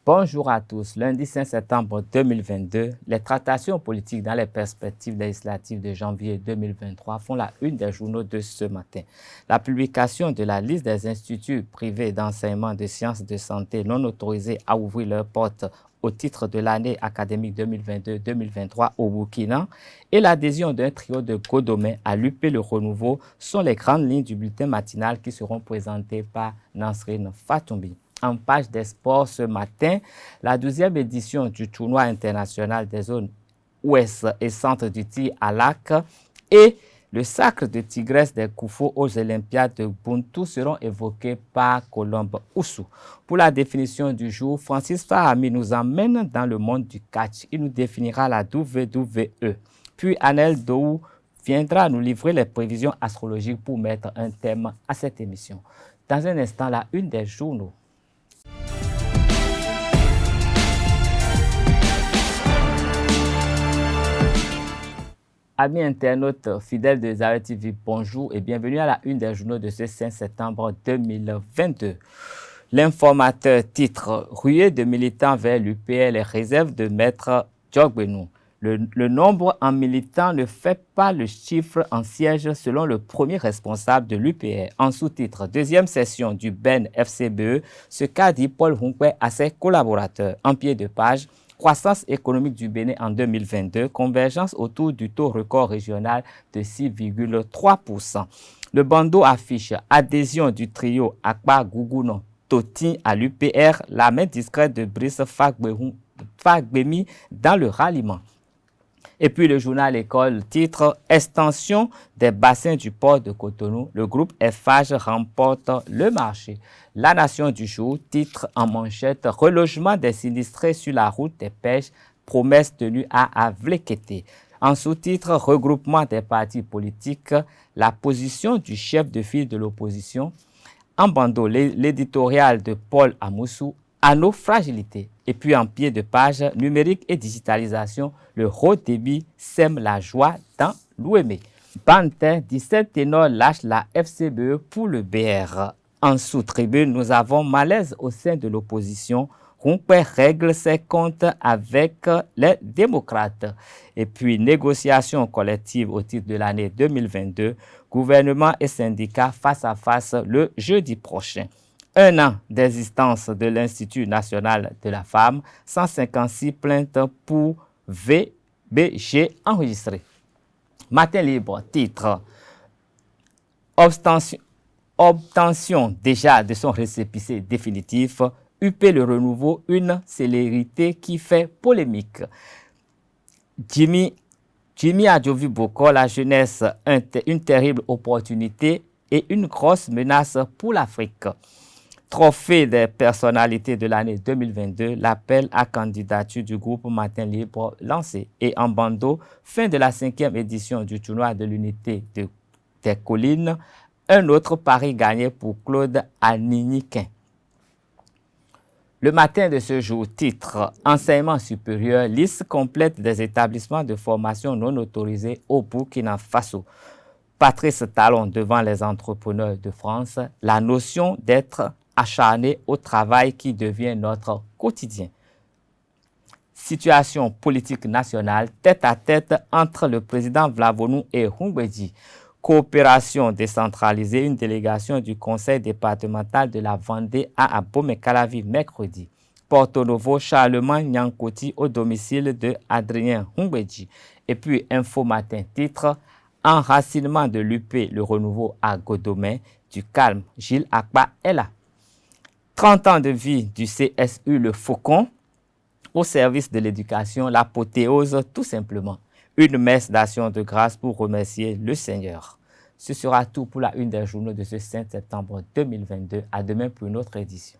Bonjour à tous. Lundi 5 septembre 2022, les tractations politiques dans les perspectives législatives de janvier 2023 font la une des journaux de ce matin. La publication de la liste des instituts privés d'enseignement de sciences de santé non autorisés à ouvrir leurs portes au titre de l'année académique 2022-2023 au Burkina et l'adhésion d'un trio de Godomé à l'UP Le Renouveau sont les grandes lignes du bulletin matinal qui seront présentées par Nasrine Fatoumbi. En page des sports ce matin, la 12e édition du tournoi international des zones ouest et centre du tir à l'arc et le sacre de tigresse des Koufo aux Olympiades de Buntu seront évoqués par Colombe Oussou. Pour la définition du jour, Francis Fahami nous emmène dans le monde du catch. Il nous définira la WWE. Puis Anel Dou viendra nous livrer les prévisions astrologiques pour mettre un thème à cette émission. Dans un instant, la une des journaux. Amis internautes fidèles de Zawe TV, bonjour et bienvenue à la une des journaux de ce 5 septembre 2022. L'informateur titre « Ruée de militants vers l'UPR, les réserves de Maître Djogbenou ». Le nombre en militants ne fait pas le chiffre en siège selon le premier responsable de l'UPR. En sous-titre, deuxième session du BEN FCBE, ce qu'a dit Paul Hunkwe à ses collaborateurs. En pied de page, croissance économique du Bénin en 2022, convergence autour du taux record régional de 6,3%. Le bandeau affiche adhésion du trio Akpa Gougounon Toti à l'UPR, la main discrète de Brice Fagbemi dans le ralliement. Et puis le journal École titre « Extension des bassins du port de Cotonou, le groupe FH remporte le marché ». La Nation du jour titre en manchette « Relogement des sinistrés sur la route des pêches, promesse tenue à Avlekete ». En sous-titre « Regroupement des partis politiques, la position du chef de file de l'opposition ». En bandeau, l'éditorial de Paul Amoussou, à nos fragilités. Et puis en pied de page, numérique et digitalisation, le haut débit sème la joie dans l'OME. Bantin, 17 ténors lâchent la FCBE pour le BR. En sous-tribune, nous avons malaise au sein de l'opposition. Hunkwe règle ses comptes avec les démocrates. Et puis, négociation collective au titre de l'année 2022, gouvernement et syndicats face à face le jeudi prochain. 1 an d'existence de l'Institut national de la femme, 156 plaintes pour VBG enregistrées. Matin libre, titre obtention déjà de son récépissé définitif, UP Le Renouveau, une célérité qui fait polémique. Jimmy Adjovi Boko, la jeunesse, une terrible opportunité et une grosse menace pour l'Afrique. Trophée des personnalités de l'année 2022, l'appel à candidature du groupe Matin Libre lancé. Et en bandeau, fin de la 5e édition du tournoi de l'unité des collines, un autre pari gagné pour Claude Aniniquin. Le matin de ce jour, titre « Enseignement supérieur, liste complète des établissements de formation non autorisés au Burkina Faso ». Patrice Talon devant les entrepreneurs de France, la notion d'être acharné au travail qui devient notre quotidien. Situation politique nationale, tête à tête entre le président Vlavonou et Humbedi. Coopération décentralisée, une délégation du conseil départemental de la Vendée à Abomey-Calavi mercredi. Porto Novo, Charlemagne Nyankoti au domicile de Adrien Humbedi. Et puis Info Matin titre enracinement de l'UP Le Renouveau à Godomé, du calme, Gilles Akpa est là. 30 ans de vie du CSU Le Faucon, au service de l'éducation, l'apothéose tout simplement. Une messe d'action de grâce pour remercier le Seigneur. Ce sera tout pour la une des journaux de ce 5 septembre 2022. À demain pour une autre édition.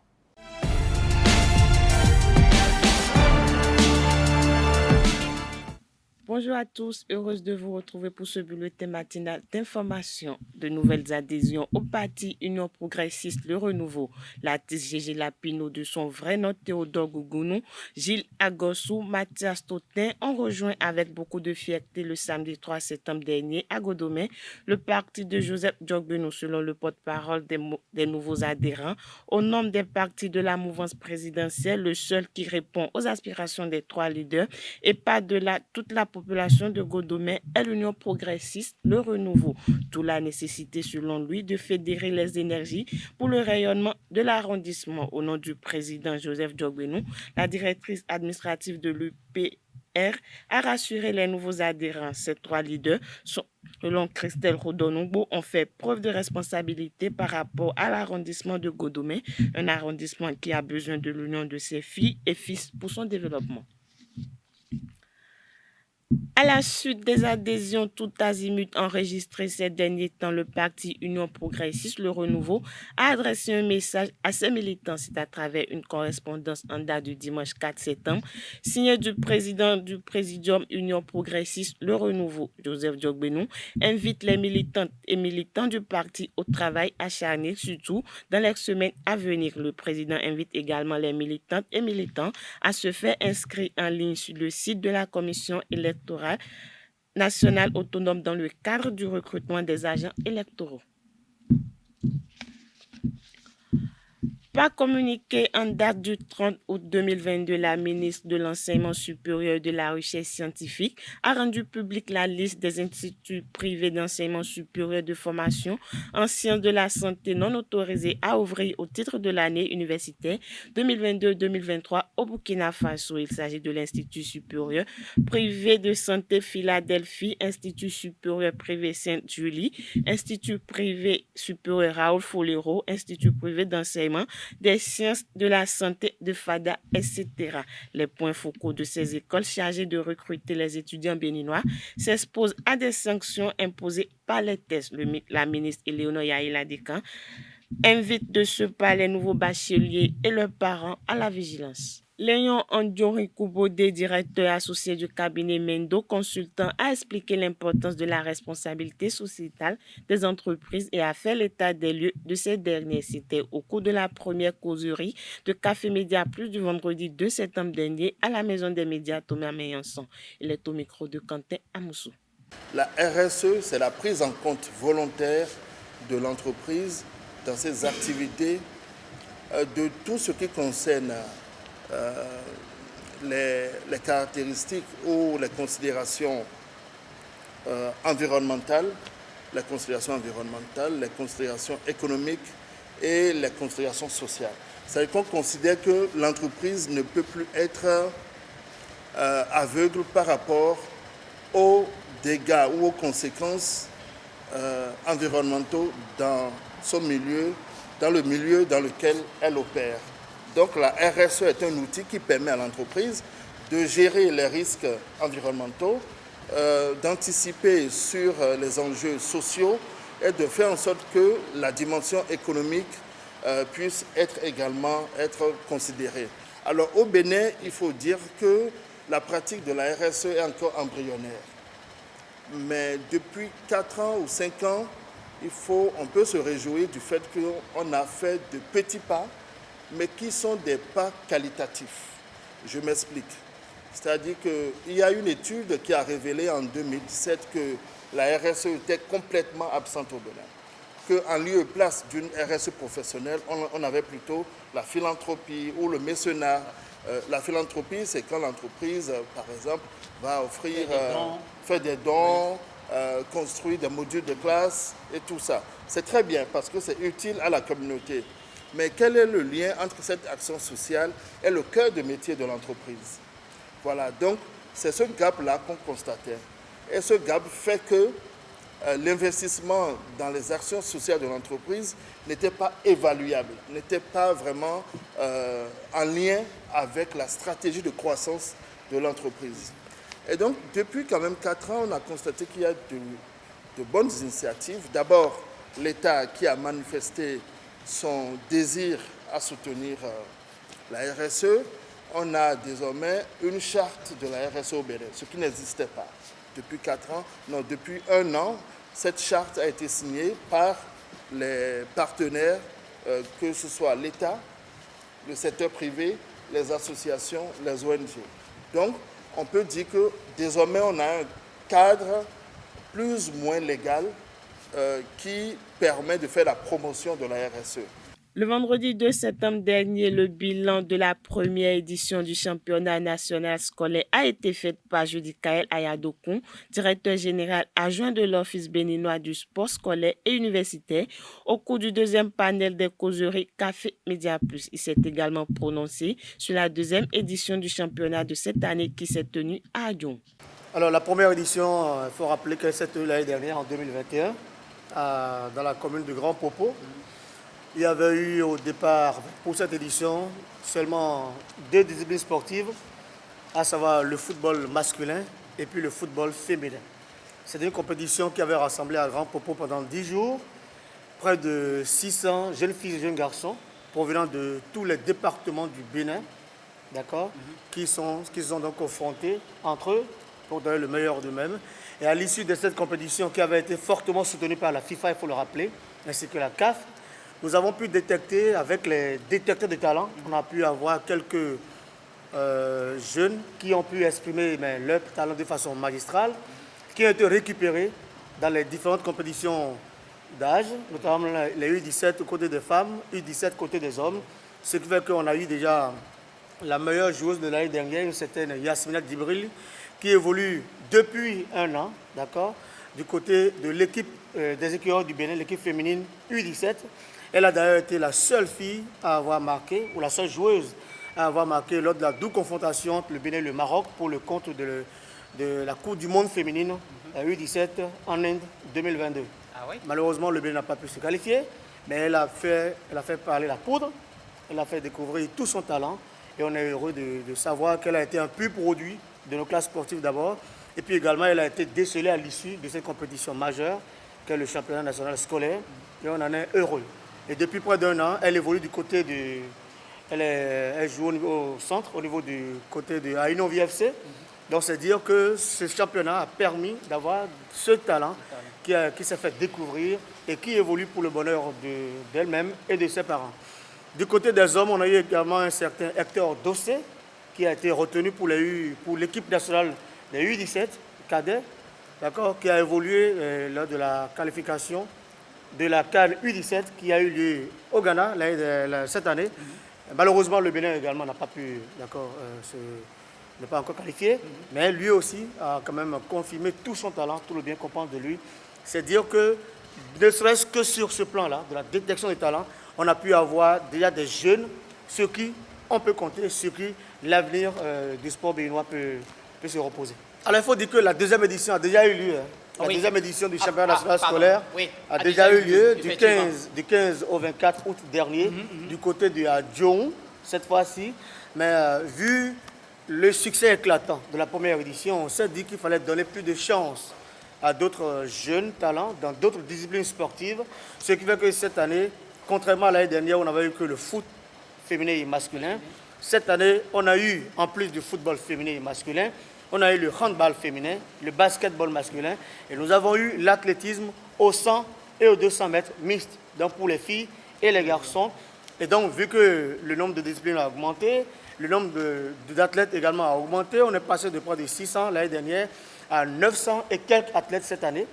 Bonjour à tous, heureuse de vous retrouver pour ce bulletin matinal d'information. De nouvelles adhésions au parti Union progressiste Le Renouveau. L'artiste Gégé Lapino, de son vrai nom Théodore Gouгounou, Gilles Agossou, Mathias Totin ont rejoint avec beaucoup de fierté le samedi 3 septembre dernier à Godomé le parti de Joseph Diogbeno, selon le porte-parole des nouveaux adhérents. Au nom des partis de la mouvance présidentielle, le seul qui répond aux aspirations des trois leaders et pas de toute la population de Godomé est l'Union progressiste, Le Renouveau. D'où la nécessité, selon lui, de fédérer les énergies pour le rayonnement de l'arrondissement. Au nom du président Joseph Diogbeno, la directrice administrative de l'UPR a rassuré les nouveaux adhérents. Ces trois leaders sont, selon Christelle Rodonogbo, ont fait preuve de responsabilité par rapport à l'arrondissement de Godomé, un arrondissement qui a besoin de l'union de ses filles et fils pour son développement. À la suite des adhésions tout azimut enregistrées ces derniers temps, le parti Union progressiste, Le Renouveau, a adressé un message à ses militants. C'est à travers une correspondance en date du dimanche 4 septembre, signée du président du Présidium Union progressiste, Le Renouveau, Joseph Diogbeno, invite les militantes et militants du parti au travail acharné, surtout dans les semaines à venir. Le président invite également les militantes et militants à se faire inscrire en ligne sur le site de la commission électorale nationale autonome dans le cadre du recrutement des agents électoraux. Par communiqué en date du 30 août 2022, la ministre de l'Enseignement supérieur et de la Recherche scientifique a rendu publique la liste des instituts privés d'enseignement supérieur de formation en sciences de la santé non autorisés à ouvrir au titre de l'année universitaire 2022-2023 au Burkina Faso. Il s'agit de l'Institut supérieur privé de santé Philadelphie, Institut supérieur privé Sainte-Julie, Institut privé supérieur Raoul Folero, Institut privé d'enseignement des sciences de la santé de FADA, etc. Les points focaux de ces écoles chargées de recruter les étudiants béninois s'exposent à des sanctions imposées par les tests. La ministre Éléonore Yaïla Dekan invite de ce pas les nouveaux bacheliers et leurs parents à la vigilance. Léon Andiori Koubodé, directeur associé du cabinet Mendo Consultant, a expliqué l'importance de la responsabilité sociétale des entreprises et a fait l'état des lieux de ces derniers. C'était au cours de la première causerie de Café Média Plus du vendredi 2 septembre dernier à la Maison des médias Thomas Meillanson. Il est au micro de Quentin Amoussou. La RSE, c'est la prise en compte volontaire de l'entreprise dans ses activités de tout ce qui concerne les caractéristiques ou les considérations environnementales, les considérations économiques et les considérations sociales. C'est-à-dire qu'on considère que l'entreprise ne peut plus être aveugle par rapport aux dégâts ou aux conséquences environnementaux dans son milieu, dans le milieu dans lequel elle opère. Donc la RSE est un outil qui permet à l'entreprise de gérer les risques environnementaux, d'anticiper sur les enjeux sociaux et de faire en sorte que la dimension économique puisse également être considérée. Alors au Bénin, il faut dire que la pratique de la RSE est encore embryonnaire. Mais depuis 4 ans ou 5 ans, on peut se réjouir du fait qu'on a fait de petits pas, mais qui sont des pas qualitatifs. Je m'explique. C'est-à-dire qu'il y a une étude qui a révélé en 2017 que la RSE était complètement absente au Bénin. Qu'en lieu et place d'une RSE professionnelle, on avait plutôt la philanthropie ou le mécénat. La philanthropie, c'est quand l'entreprise, par exemple, va offrir, faire des dons, construire des modules de classe et tout ça. C'est très bien parce que c'est utile à la communauté. Mais quel est le lien entre cette action sociale et le cœur de métier de l'entreprise? Voilà, donc c'est ce gap-là qu'on constatait. Et ce gap fait que l'investissement dans les actions sociales de l'entreprise n'était pas évaluable, n'était pas vraiment en lien avec la stratégie de croissance de l'entreprise. Et donc, depuis quand même 4 ans, on a constaté qu'il y a de bonnes initiatives. D'abord, l'État qui a manifesté son désir à soutenir la RSE. on a désormais une charte de la RSE au Bénin, ce qui n'existait pas depuis 4 ans. Non, depuis 1 an, cette charte a été signée par les partenaires, que ce soit l'État, le secteur privé, les associations, les ONG. Donc, on peut dire que désormais, on a un cadre plus ou moins légal qui permet de faire la promotion de la RSE. Le vendredi 2 septembre dernier, le bilan de la première édition du championnat national scolaire a été fait par Judikaël Ayadokun, directeur général adjoint de l'Office béninois du sport scolaire et universitaire, au cours du deuxième panel des causeries Café Média Plus. Il s'est également prononcé sur la deuxième édition du championnat de cette année qui s'est tenue à Adjoum. Alors la première édition, il faut rappeler qu'elle s'est tenue l'année dernière, en 2021, dans la commune de Grand Popo. Il y avait eu au départ, pour cette édition, seulement 2 disciplines sportives, à savoir le football masculin et puis le football féminin. C'était une compétition qui avait rassemblé à Grand Popo pendant 10 jours, près de 600 jeunes filles et jeunes garçons provenant de tous les départements du Bénin, d'accord, qui sont donc confrontés entre eux pour donner le meilleur d'eux-mêmes. Et à l'issue de cette compétition qui avait été fortement soutenue par la FIFA, il faut le rappeler, ainsi que la CAF, nous avons pu détecter, avec les détecteurs de talent, on a pu avoir quelques jeunes qui ont pu exprimer leur talent de façon magistrale, qui ont été récupérés dans les différentes compétitions d'âge, notamment les U17 côté des femmes, U17 côté des hommes, ce qui fait qu'on a eu déjà la meilleure joueuse de l'année dernière, une certaine Yasmina Dibril, qui évolue depuis 1 an, d'accord, du côté de l'équipe des écuries du Bénin, l'équipe féminine U17. Elle a d'ailleurs été la seule fille à avoir marqué, ou la seule joueuse à avoir marqué lors de la double confrontation entre le Bénin et le Maroc pour le compte de la Coupe du Monde féminine U17 en Inde 2022. Ah oui? Malheureusement, le Bénin n'a pas pu se qualifier, mais elle a fait parler la poudre, elle a fait découvrir tout son talent et on est heureux de savoir qu'elle a été un pur produit de nos classes sportives d'abord et puis également elle a été décelée à l'issue de cette compétition majeure qu'est le championnat national scolaire et on en est heureux. Et depuis près d'1 an, elle évolue du côté de... Elle joue au centre, au niveau du côté de Aïno VFC. Donc c'est dire que ce championnat a permis d'avoir ce talent qui s'est fait découvrir et qui évolue pour le bonheur d'elle-même et de ses parents. Du côté des hommes, on a eu également un certain Hector Dossé qui a été retenu pour l'équipe nationale des U17 cadets, d'accord, qui a évolué lors de la qualification de la CAN U17 qui a eu lieu au Ghana cette année. Malheureusement, le Bénin également n'a pas pu ne pas encore qualifié, mais lui aussi a quand même confirmé tout son talent, tout le bien qu'on pense de lui. C'est dire que, ne serait-ce que sur ce plan-là, de la détection des talents, on a pu avoir déjà des jeunes sur qui on peut compter, sur qui l'avenir du sport béninois peut se reposer. Alors il faut dire que la deuxième édition a déjà eu lieu. La deuxième édition du championnat national scolaire a déjà eu lieu du 15 au 24 août dernier, du côté de Adjoum, cette fois-ci. Mais vu le succès éclatant de la première édition, on s'est dit qu'il fallait donner plus de chance à d'autres jeunes talents dans d'autres disciplines sportives. Ce qui fait que cette année, contrairement à l'année dernière, on n'avait eu que le foot féminin et masculin. Cette année, on a eu, en plus du football féminin et masculin, on a eu le handball féminin, le basketball masculin et nous avons eu l'athlétisme au 100 et au 200 mètres mixte, donc pour les filles et les garçons. Et donc, vu que le nombre de disciplines a augmenté, le nombre d'athlètes également a augmenté, on est passé de près de 600 l'année dernière à 900 et quelques athlètes cette année,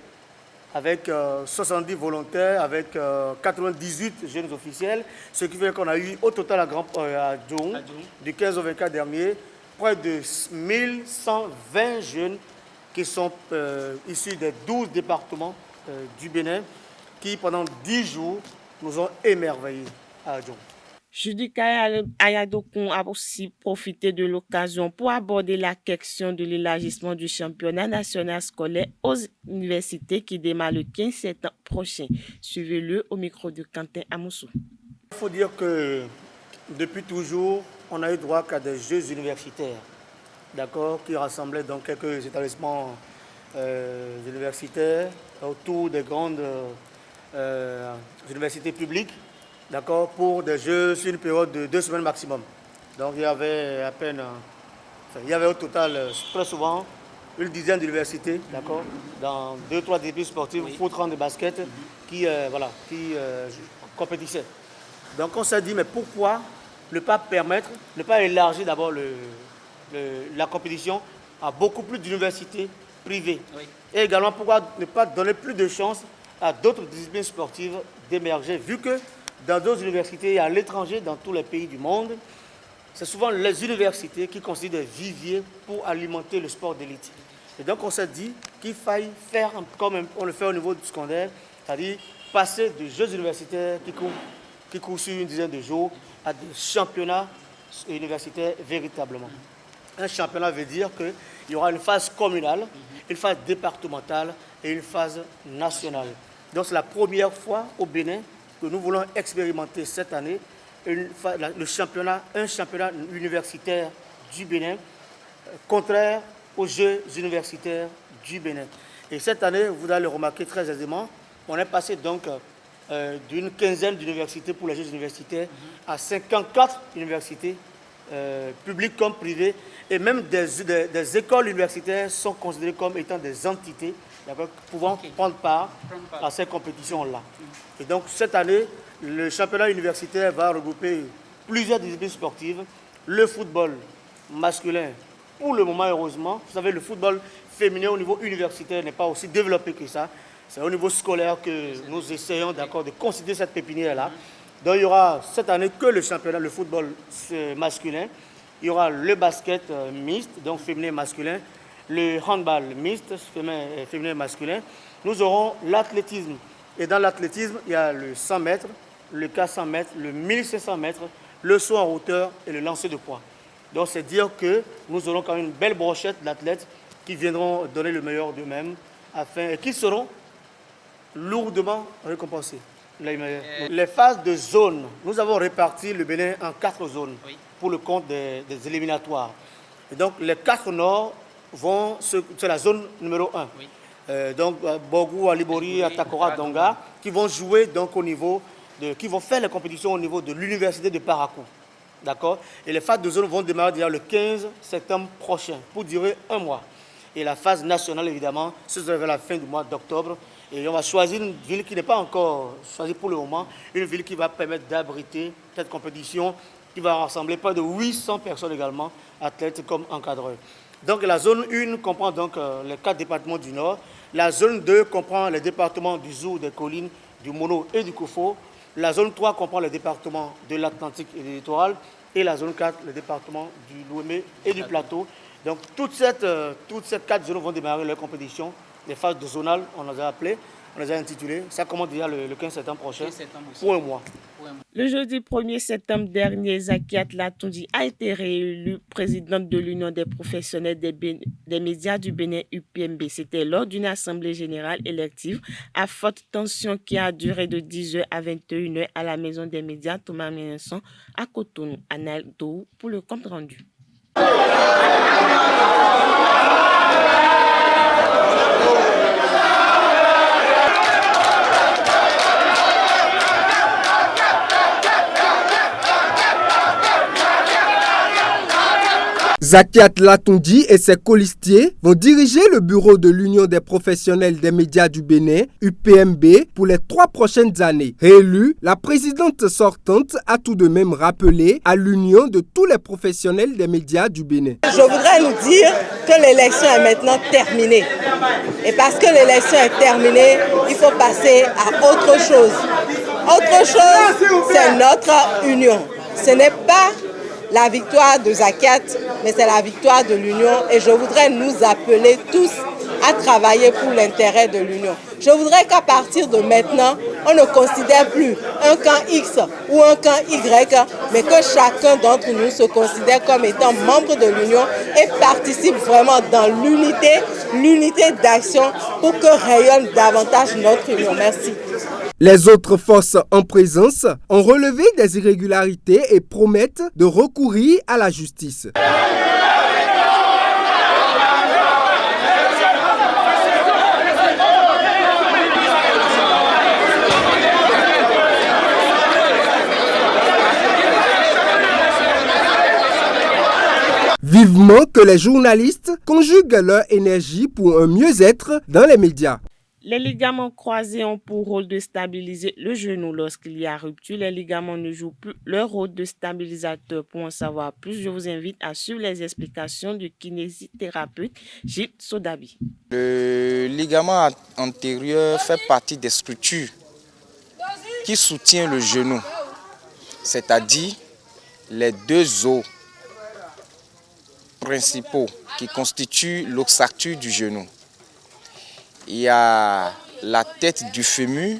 avec 70 volontaires, avec 98 jeunes officiels, ce qui fait qu'on a eu au total à Djoum, du 15 au 24 dernier, près de 1120 jeunes qui sont issus des 12 départements du Bénin qui, pendant 10 jours, nous ont émerveillés à Adjoum. Judikaël Ayadokun a aussi profité de l'occasion pour aborder la question de l'élargissement du championnat national scolaire aux universités qui démarre le 15 septembre prochain. Suivez-le au micro de Quentin Amoussou. Il faut dire que depuis toujours, on a eu droit qu'à des jeux universitaires, d'accord, qui rassemblaient donc quelques établissements universitaires autour des grandes universités publiques, d'accord, pour des jeux sur une période de 2 semaines maximum. Donc il y avait à peine, il y avait au total très souvent une dizaine d'universités, d'accord, dans 2-3 disciplines sportives, foot, hand et basket, qui compétissaient. Donc on s'est dit, mais pourquoi ne pas élargir d'abord la compétition à beaucoup plus d'universités privées. Et également, pourquoi ne pas donner plus de chance à d'autres disciplines sportives d'émerger, vu que dans d'autres universités et à l'étranger, dans tous les pays du monde, c'est souvent les universités qui constituent des viviers pour alimenter le sport d'élite. Et donc on s'est dit qu'il faille faire comme on le fait au niveau du secondaire, c'est-à-dire passer de jeux universitaires qui courent sur une dizaine de jours à des championnats universitaires véritablement. Un championnat veut dire qu'il y aura une phase communale, une phase départementale et une phase nationale. Donc c'est la première fois au Bénin que nous voulons expérimenter cette année un championnat universitaire du Bénin, contraire aux Jeux universitaires du Bénin. Et cette année, vous allez le remarquer très aisément, on est passé donc d'une quinzaine d'universités pour les Jeux universitaires à 54 universités publiques comme privées, et même des écoles universitaires sont considérées comme étant des entités pouvant prendre part à ces compétitions-là. Et donc cette année, le championnat universitaire va regrouper plusieurs disciplines sportives. Le football masculin, pour le moment heureusement, vous savez, le football féminin au niveau universitaire n'est pas aussi développé que ça. C'est au niveau scolaire que nous essayons de considérer cette pépinière-là. Donc il y aura cette année que le championnat, le football masculin. Il y aura le basket mixte, donc féminin et masculin. Le handball mixte, féminin et masculin. Nous aurons l'athlétisme. Et dans l'athlétisme, il y a le 100 mètres, le 400 mètres, le 1500 mètres, le saut en hauteur et le lancer de poids. Donc c'est dire que nous aurons quand même une belle brochette d'athlètes qui viendront donner le meilleur d'eux-mêmes et qui seront lourdement récompensés. Les phases de zone, nous avons réparti le Bénin en 4 zones pour le compte des éliminatoires. Et donc les 4 nord c'est la zone numéro 1. Donc Bogou, Alibori, Atakora, Donga, qui vont jouer donc qui vont faire les compétitions au niveau de l'université de Parakou. D'accord? Et les phases de zone vont démarrer déjà le 15 septembre prochain pour durer 1 mois. Et la phase nationale, évidemment, ce sera vers la fin du mois d'octobre. Et on va choisir une ville qui n'est pas encore choisie pour le moment, une ville qui va permettre d'abriter cette compétition, qui va rassembler près de 800 personnes également, athlètes comme encadreurs. Donc la zone 1 comprend donc les 4 départements du Nord. La zone 2 comprend les départements du Zou, des Collines, du Mono et du Koufo. La zone 3 comprend les départements de l'Atlantique et du Littoral. Et la zone 4, le département du Lomé et du Plateau. Donc toutes ces 4 zones vont démarrer leur compétition. Les phases de zonal, on les a appelées, on les a intitulées. Ça commence déjà le 15 septembre prochain, pour 1 mois. Le jeudi 1er septembre dernier, Zakiat Latondi a été réélue présidente de l'Union des professionnels des médias du Bénin UPMB. C'était lors d'une assemblée générale élective à forte tension qui a duré de 10h à 21h à la maison des médias Thomas Mélenchon à Cotonou, à Naldou, pour le compte rendu. Zakiat Latondi et ses colistiers vont diriger le bureau de l'Union des professionnels des médias du Bénin, UPMB, pour les 3 prochaines années. Réélue, la présidente sortante a tout de même rappelé à l'Union de tous les professionnels des médias du Bénin. Je voudrais nous dire que l'élection est maintenant terminée. Et parce que l'élection est terminée, il faut passer à autre chose. Autre chose, c'est notre union. Ce n'est pas la victoire de Zakiat, mais c'est la victoire de l'Union. Et je voudrais nous appeler tous à travailler pour l'intérêt de l'Union. Je voudrais qu'à partir de maintenant, on ne considère plus un camp X ou un camp Y, mais que chacun d'entre nous se considère comme étant membre de l'Union et participe vraiment dans l'unité d'action pour que rayonne davantage notre Union. Merci. Les autres forces en présence ont relevé des irrégularités et promettent de recourir à la justice. Vivement que les journalistes conjuguent leur énergie pour un mieux-être dans les médias. Les ligaments croisés ont pour rôle de stabiliser le genou lorsqu'il y a rupture. Les ligaments ne jouent plus leur rôle de stabilisateur. Pour en savoir plus, je vous invite à suivre les explications du kinésithérapeute Gilles Sodabi. Le ligament antérieur fait partie des structures qui soutiennent le genou, c'est-à-dire les deux os principaux qui constituent l'ossature du genou. Il y a la tête du fémur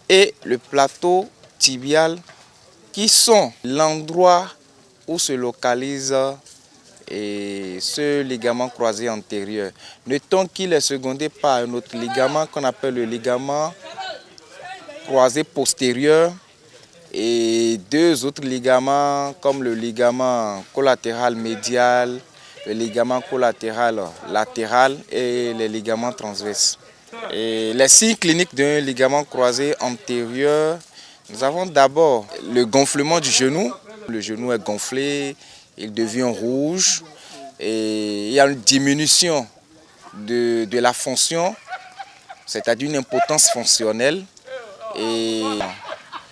et le plateau tibial qui sont l'endroit où se localise ce ligament croisé antérieur. Notons qu'il est secondé par un autre ligament qu'on appelle le ligament croisé postérieur et deux autres ligaments comme le ligament collatéral médial, le ligament collatéral latéral et les ligaments transverses. Et les signes cliniques d'un ligament croisé antérieur, nous avons d'abord le gonflement du genou. Le genou est gonflé, il devient rouge et il y a une diminution de la fonction, c'est-à-dire une impotence fonctionnelle et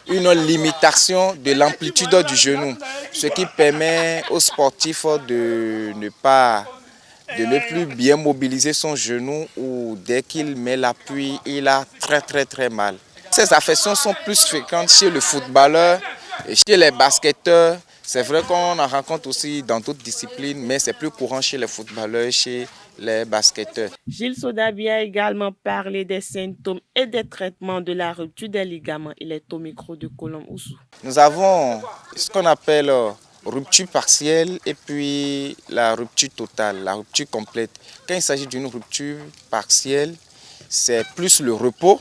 une limitation de l'amplitude du genou, ce qui permet aux sportifs de ne plus bien mobiliser son genou ou dès qu'il met l'appui, il a très mal. Ces affections sont plus fréquentes chez le footballeur et chez les basketteurs. C'est vrai qu'on en rencontre aussi dans d'autres disciplines, mais c'est plus courant chez les footballeurs et chez les basketteurs. Gilles Sodabi a également parlé des symptômes et des traitements de la rupture des ligaments. Il est au micro de Colombe Oussou. Nous avons ce qu'on appelle rupture partielle et puis la rupture totale, la rupture complète. Quand il s'agit d'une rupture partielle, c'est plus le repos.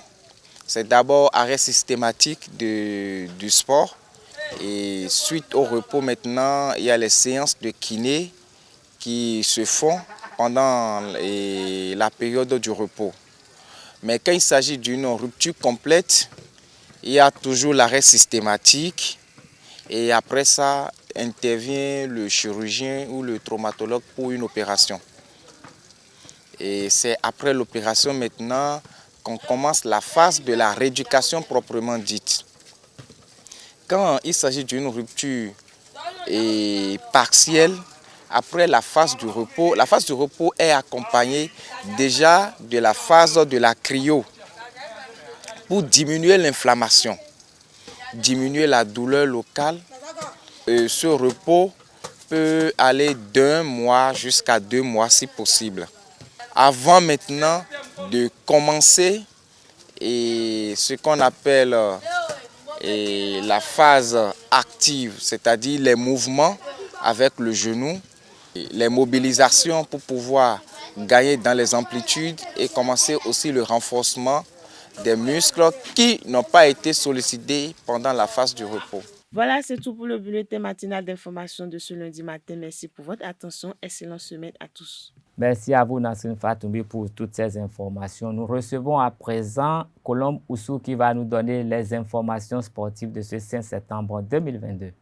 C'est d'abord arrêt systématique du sport. Et suite au repos maintenant, il y a les séances de kiné qui se font pendant la période du repos. Mais quand il s'agit d'une rupture complète, il y a toujours l'arrêt systématique et après ça intervient le chirurgien ou le traumatologue pour une opération. Et c'est après l'opération maintenant qu'on commence la phase de la rééducation proprement dite. Quand il s'agit d'une rupture partielle, après la phase du repos est accompagnée déjà de la phase de la cryo pour diminuer l'inflammation, diminuer la douleur locale. Ce repos peut aller d'1 mois jusqu'à 2 mois si possible. Avant maintenant de commencer ce qu'on appelle la phase active, c'est-à-dire les mouvements avec le genou, les mobilisations pour pouvoir gagner dans les amplitudes et commencer aussi le renforcement des muscles qui n'ont pas été sollicités pendant la phase du repos. Voilà, c'est tout pour le bulletin matinal d'information de ce lundi matin. Merci pour votre attention. Excellente semaine à tous. Merci à vous, Nasrin Fatoumbi, pour toutes ces informations. Nous recevons à présent Colombe Oussou qui va nous donner les informations sportives de ce 5 septembre 2022.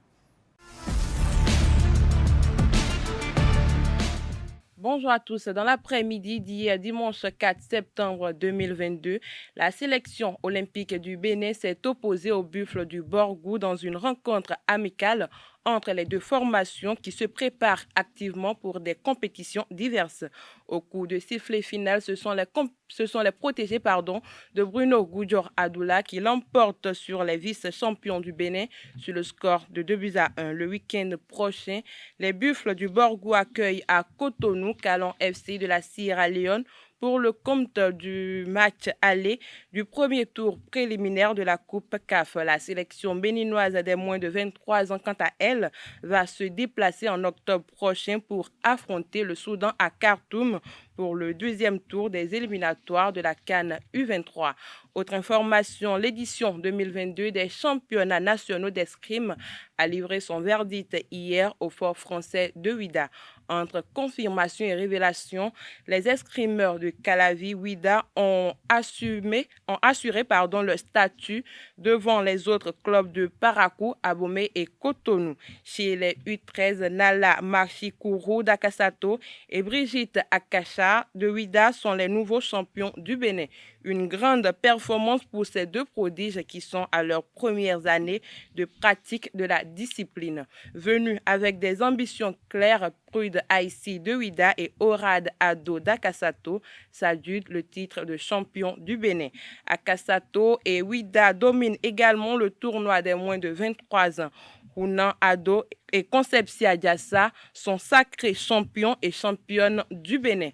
Bonjour à tous. Dans l'après-midi d'hier, dimanche 4 septembre 2022, la sélection olympique du Bénin s'est opposée au Buffle du Borgou dans une rencontre amicale entre les deux formations qui se préparent activement pour des compétitions diverses. Au coup de sifflet final, ce sont les protégés de Bruno Goudjor Adoula qui l'emportent sur les vice-champions du Bénin sur le score de 2-1. Le week-end prochain, les Buffles du Borgou accueillent à Cotonou Calon FC de la Sierra Leone pour le compte du match aller du premier tour préliminaire de la Coupe CAF. La sélection béninoise des moins de 23 ans, quant à elle, va se déplacer en octobre prochain pour affronter le Soudan à Khartoum pour le deuxième tour des éliminatoires de la CAN U23. Autre information, l'édition 2022 des championnats nationaux d'escrime a livré son verdict hier au fort français de Ouida. Entre confirmation et révélation, les escrimeurs de Calavi-Ouida ont assuré le statut devant les autres clubs de Parakou, Abomey et Cotonou. Chez les U13, Nala Marchikourou d'Akasato et Brigitte Akacha de Ouida sont les nouveaux champions du Bénin. Une grande performance pour ces deux prodiges qui sont à leurs premières années de pratique de la discipline. Venus avec des ambitions claires, Prude Aïssi de Ouida et Orad Ado d'Akasato s'adjudent le titre de champion du Bénin. Akasato et Ouida dominent également le tournoi des moins de 23 ans. Hunan Ado et Concepcia Diassa sont sacrés champions et championnes du Bénin.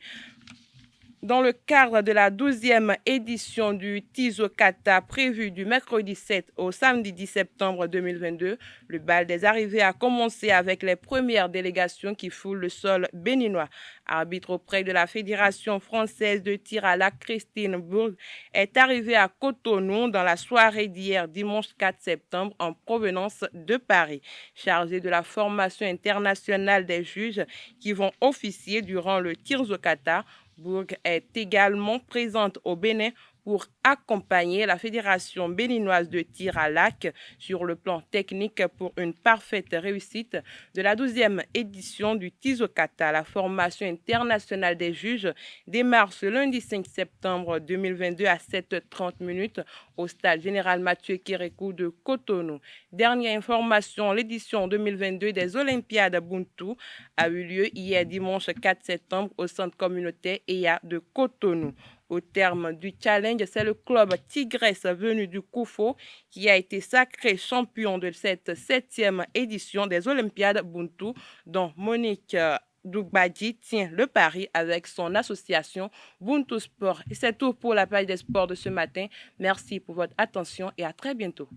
Dans le cadre de la 12e édition du Tizo Kata prévue du mercredi 7 au samedi 10 septembre 2022, le bal des arrivées a commencé avec les premières délégations qui foulent le sol béninois. Arbitre auprès de la Fédération française de tir à l'arc, Christine Bourg est arrivée à Cotonou dans la soirée d'hier dimanche 4 septembre en provenance de Paris. Chargée de la formation internationale des juges qui vont officier durant le Tizo Kata, Bourg est également présente au Bénin pour accompagner la Fédération béninoise de tir à l'arc sur le plan technique pour une parfaite réussite de la 12e édition du Tizo Kata. La formation internationale des juges démarre ce lundi 5 septembre 2022 à 7h30 au stade général Mathieu Kérékou de Cotonou. Dernière information, l'édition 2022 des Olympiades Buntu a eu lieu hier dimanche 4 septembre au centre communautaire EA de Cotonou. Au terme du challenge, c'est le club Tigresse venu du Koufo qui a été sacré champion de cette 7e édition des Olympiades Buntu, dont Monique Dougbadji tient le pari avec son association Buntu Sport. Et c'est tout pour la page des sports de ce matin. Merci pour votre attention et à très bientôt.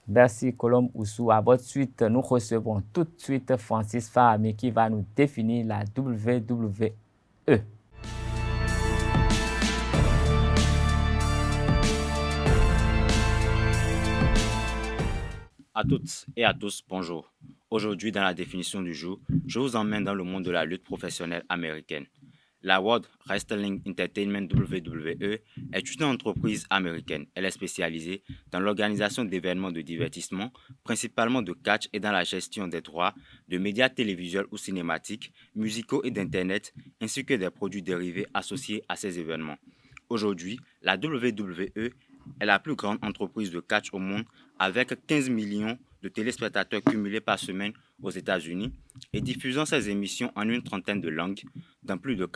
Merci Colombe Oussou. À votre suite, nous recevons tout de suite Francis Fahami qui va nous définir la WWE. À toutes et à tous, bonjour. Aujourd'hui, dans la définition du jour, je vous emmène dans le monde de la lutte professionnelle américaine. La World Wrestling Entertainment WWE est une entreprise américaine. Elle est spécialisée dans l'organisation d'événements de divertissement, principalement de catch et dans la gestion des droits de médias télévisuels ou cinématiques, musicaux et d'Internet, ainsi que des produits dérivés associés à ces événements. Aujourd'hui, la WWE est la plus grande entreprise de catch au monde avec 15 millions de téléspectateurs cumulés par semaine aux États-Unis et diffusant ses émissions en une trentaine de langues dans plus de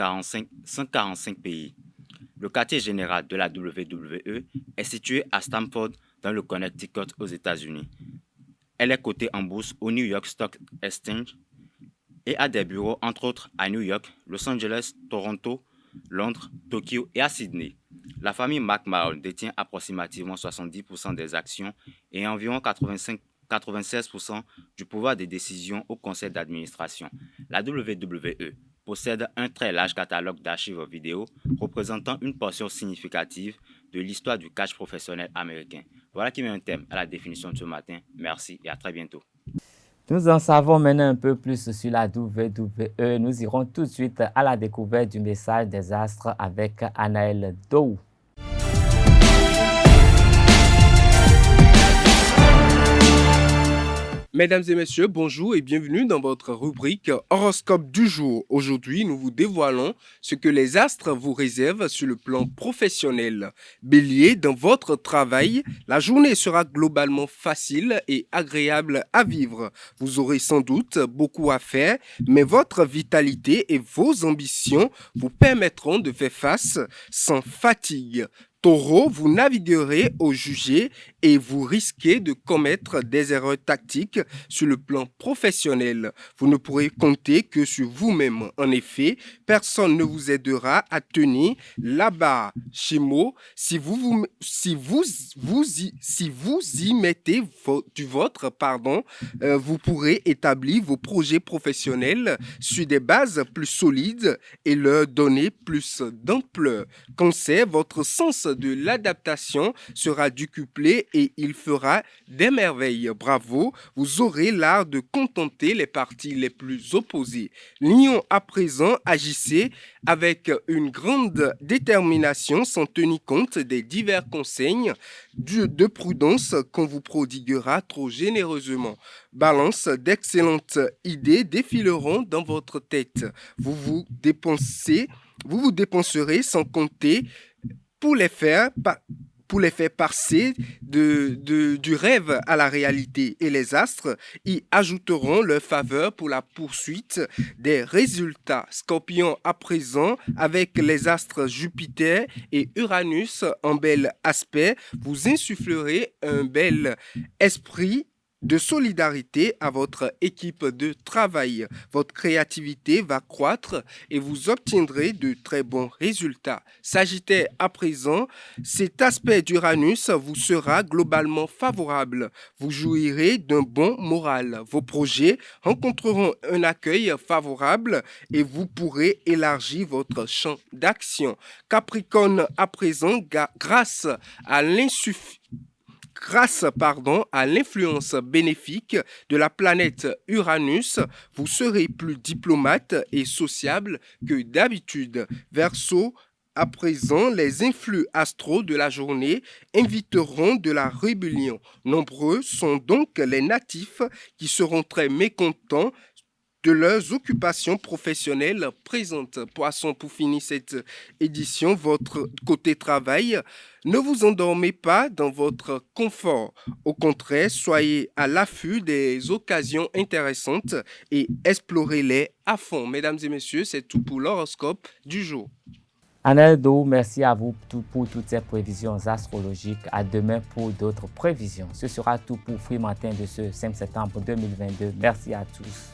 145 pays. Le quartier général de la WWE est situé à Stamford dans le Connecticut aux États-Unis. Elle est cotée en bourse au New York Stock Exchange et a des bureaux entre autres à New York, Los Angeles, Toronto, Londres, Tokyo et à Sydney. La famille McMahon détient approximativement 70% des actions et environ 96% du pouvoir de décision au conseil d'administration. La WWE possède un très large catalogue d'archives vidéo représentant une portion significative de l'histoire du catch professionnel américain. Voilà qui met un thème à la définition de ce matin. Merci et à très bientôt. Nous en savons maintenant un peu plus sur la WWE. Nous irons tout de suite à la découverte du message des astres avec Anaël Dou. Mesdames et messieurs, bonjour et bienvenue dans votre rubrique Horoscope du jour. Aujourd'hui, nous vous dévoilons ce que les astres vous réservent sur le plan professionnel. Bélier, dans votre travail, la journée sera globalement facile et agréable à vivre. Vous aurez sans doute beaucoup à faire, mais votre vitalité et vos ambitions vous permettront de faire face sans fatigue. Taureau, vous naviguerez au jugé et vous risquez de commettre des erreurs tactiques sur le plan professionnel. Vous ne pourrez compter que sur vous-même. En effet, personne ne vous aidera à tenir la barre. Gémeaux, si vous y mettez du vôtre, vous pourrez établir vos projets professionnels sur des bases plus solides et leur donner plus d'ampleur. Cancer, votre sens de l'adaptation sera décuplé et il fera des merveilles. Bravo, vous aurez l'art de contenter les parties les plus opposées. Lion, à présent, agissez avec une grande détermination sans tenir compte des divers conseils de prudence qu'on vous prodiguera trop généreusement. Balance, d'excellentes idées défileront dans votre tête. Vous vous dépenserez sans compter pour les faire passer du rêve à la réalité, et les astres y ajouteront leur faveur pour la poursuite des résultats. Scorpion, à présent, avec les astres Jupiter et Uranus en bel aspect, vous insufflerez un bel esprit de solidarité à votre équipe de travail. Votre créativité va croître et vous obtiendrez de très bons résultats. Sagittaire, à présent, cet aspect d'Uranus vous sera globalement favorable. Vous jouirez d'un bon moral. Vos projets rencontreront un accueil favorable et vous pourrez élargir votre champ d'action. Capricorne, à présent, grâce à l'influence bénéfique de la planète Uranus, vous serez plus diplomate et sociable que d'habitude. Verseau, à présent, les influx astraux de la journée inviteront de la rébellion. Nombreux sont donc les natifs qui seront très mécontents de leurs occupations professionnelles présentes. Poisson, pour finir cette édition, votre côté travail, ne vous endormez pas dans votre confort. Au contraire, soyez à l'affût des occasions intéressantes et explorez-les à fond. Mesdames et messieurs, c'est tout pour l'horoscope du jour. Aneldo, merci à vous pour toutes ces prévisions astrologiques. À demain pour d'autres prévisions. Ce sera tout pour Free Matin de ce 5 septembre 2022. Merci à tous.